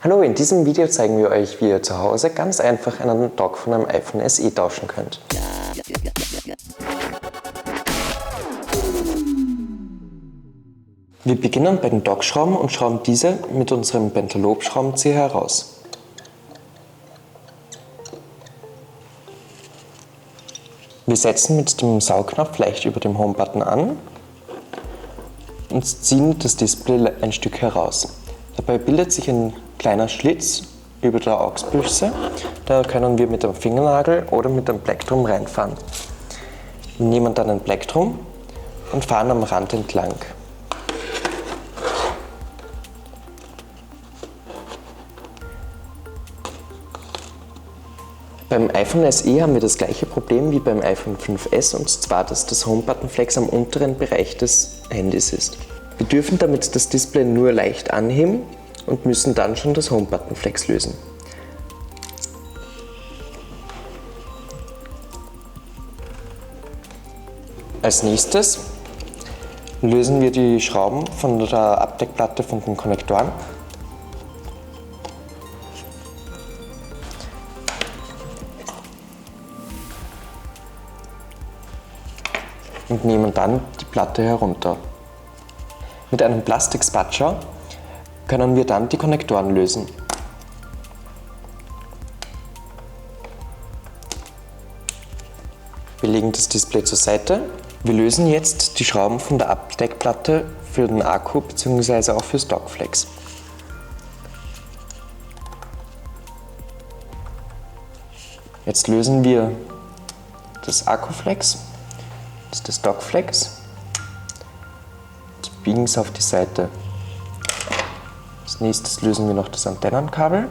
Hallo, in diesem Video zeigen wir euch, wie ihr zu Hause ganz einfach einen Dock von einem iPhone SE tauschen könnt. Wir beginnen bei den Dockschrauben und schrauben diese mit unserem Pentalob-Schraubenzieher heraus. Wir setzen mit dem Saugnapf leicht über dem Home-Button an und ziehen das Display ein Stück heraus. Dabei bildet sich ein kleiner Schlitz über der AUX-Büchse. Da können wir mit dem Fingernagel oder mit dem Plektrum reinfahren. Wir nehmen dann ein Plektrum und fahren am Rand entlang. Beim iPhone SE haben wir das gleiche Problem wie beim iPhone 5S, und zwar, dass das Home-Button-Flex am unteren Bereich des Handys ist. Wir dürfen damit das Display nur leicht anheben und müssen dann schon das Home-Button-Flex lösen. Als nächstes lösen wir die Schrauben von der Abdeckplatte von den Konnektoren. Und nehmen dann die Platte herunter. Mit einem Plastik-Spatscher können wir dann die Konnektoren lösen. Wir legen das Display zur Seite. Wir lösen jetzt die Schrauben von der Abdeckplatte für den Akku bzw. auch fürs Dockflex. Jetzt lösen wir das Akkuflex, das Dockflex, und biegen es auf die Seite. Als nächstes lösen wir noch das Antennenkabel.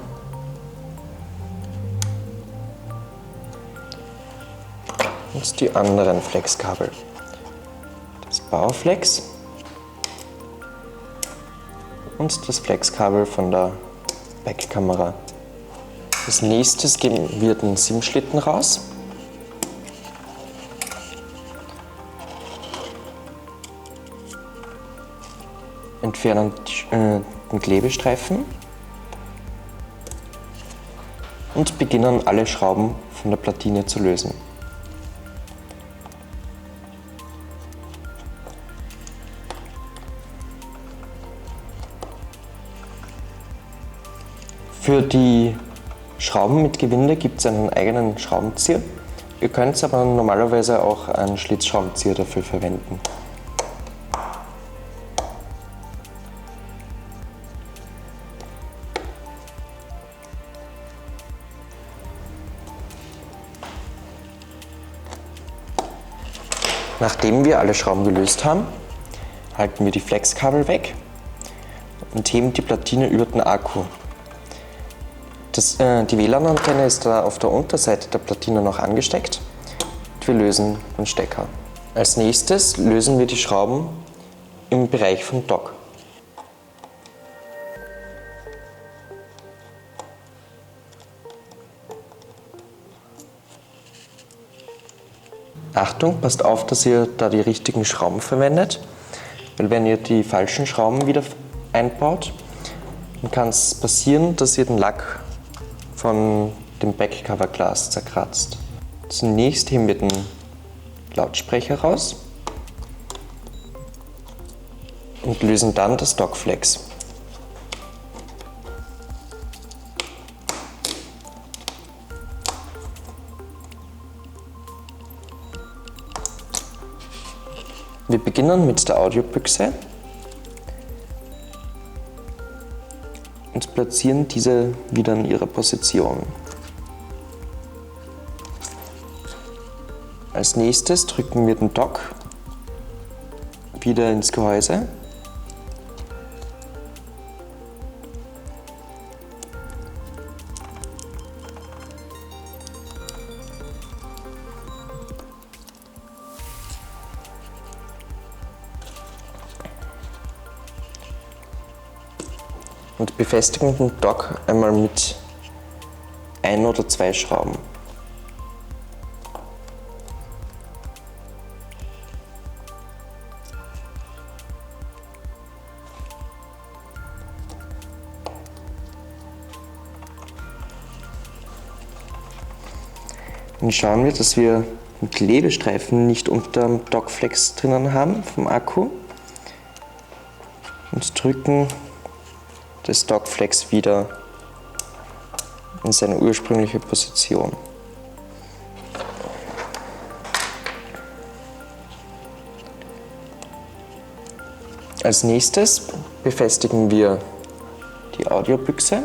Und die anderen Flexkabel. Das Powerflex und das Flexkabel von der Backkamera. Als nächstes geben wir den SIM-Schlitten raus. Entfernen den Klebestreifen und beginnen alle Schrauben von der Platine zu lösen. Für die Schrauben mit Gewinde gibt es einen eigenen Schraubenzieher. Ihr könnt aber normalerweise auch einen Schlitzschraubenzieher dafür verwenden. Nachdem wir alle Schrauben gelöst haben, halten wir die Flexkabel weg und heben die Platine über den Akku. Die WLAN-Antenne ist da auf der Unterseite der Platine noch angesteckt und wir lösen den Stecker. Als nächstes lösen wir die Schrauben im Bereich vom Dock. Achtung, passt auf, dass ihr da die richtigen Schrauben verwendet, weil wenn ihr die falschen Schrauben wieder einbaut, dann kann es passieren, dass ihr den Lack von dem Backcoverglas zerkratzt. Zunächst heben wir den Lautsprecher raus und lösen dann das Dockflex. Wir beginnen mit der Audiobüchse und platzieren diese wieder in ihrer Position. Als nächstes drücken wir den Dock wieder ins Gehäuse . Und befestigen den Dock einmal mit 1 oder 2 Schrauben. Dann schauen wir, dass wir den Klebestreifen nicht unter dem Dockflex drinnen haben vom Akku und drücken das Dockflex wieder in seine ursprüngliche Position. Als nächstes befestigen wir die Audiobüchse.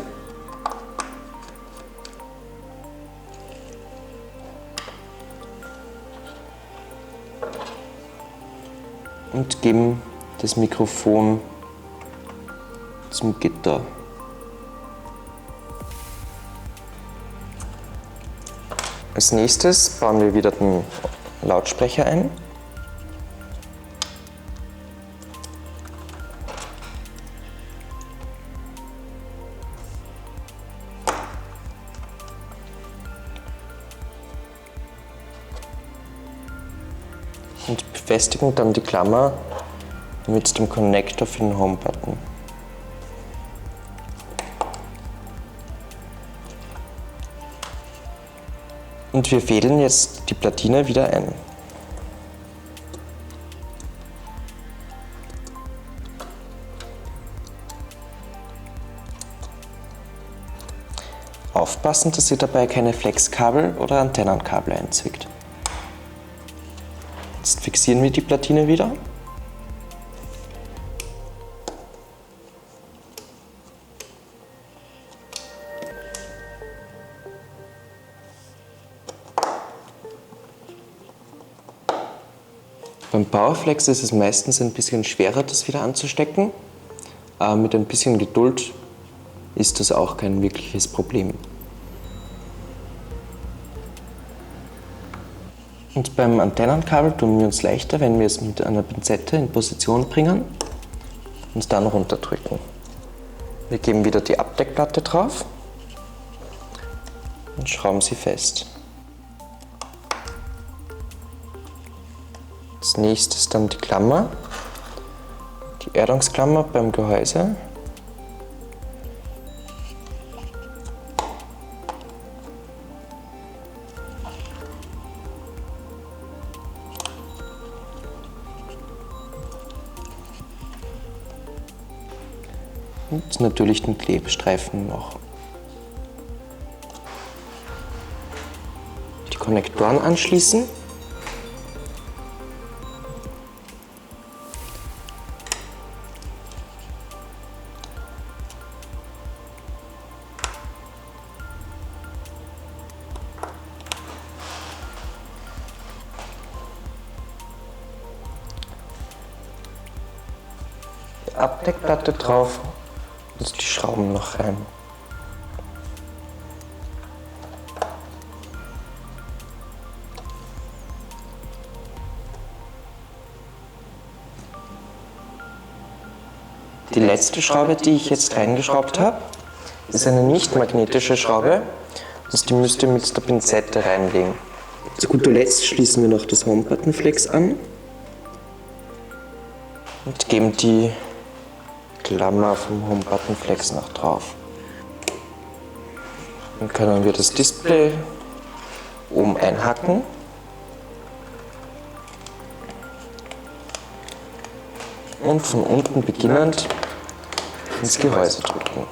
Und geben das Mikrofon zum Gitter. Als nächstes bauen wir wieder den Lautsprecher ein. Und befestigen dann die Klammer mit dem Connector für den Home-Button. Und wir fädeln jetzt die Platine wieder ein. Aufpassen, dass ihr dabei keine Flexkabel oder Antennenkabel einzwickt. Jetzt fixieren wir die Platine wieder. Beim Powerflex ist es meistens ein bisschen schwerer, das wieder anzustecken. Aber mit ein bisschen Geduld ist das auch kein wirkliches Problem. Und beim Antennenkabel tun wir uns leichter, wenn wir es mit einer Pinzette in Position bringen und dann runterdrücken. Wir geben wieder die Abdeckplatte drauf und schrauben sie fest. Als nächstes dann die Klammer, die Erdungsklammer beim Gehäuse. Und natürlich den Klebestreifen noch. Die Konnektoren anschließen. Die Abdeckplatte drauf. Und die Schrauben noch rein. Die letzte Schraube, die ich jetzt reingeschraubt habe, ist eine nicht magnetische Schraube. Die müsst ihr mit der Pinzette reinlegen. Zu guter Letzt schließen wir noch das Home-Button-Flex an und geben die Klammer vom Home-Button-Flex noch drauf. Dann können wir das Display oben einhacken und von unten beginnend ins Gehäuse drücken.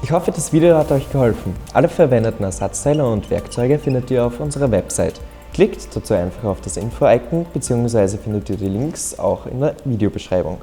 Ich hoffe, das Video hat euch geholfen. Alle verwendeten Ersatzteile und Werkzeuge findet ihr auf unserer Website. Klickt dazu einfach auf das Info-Icon bzw. findet ihr die Links auch in der Videobeschreibung.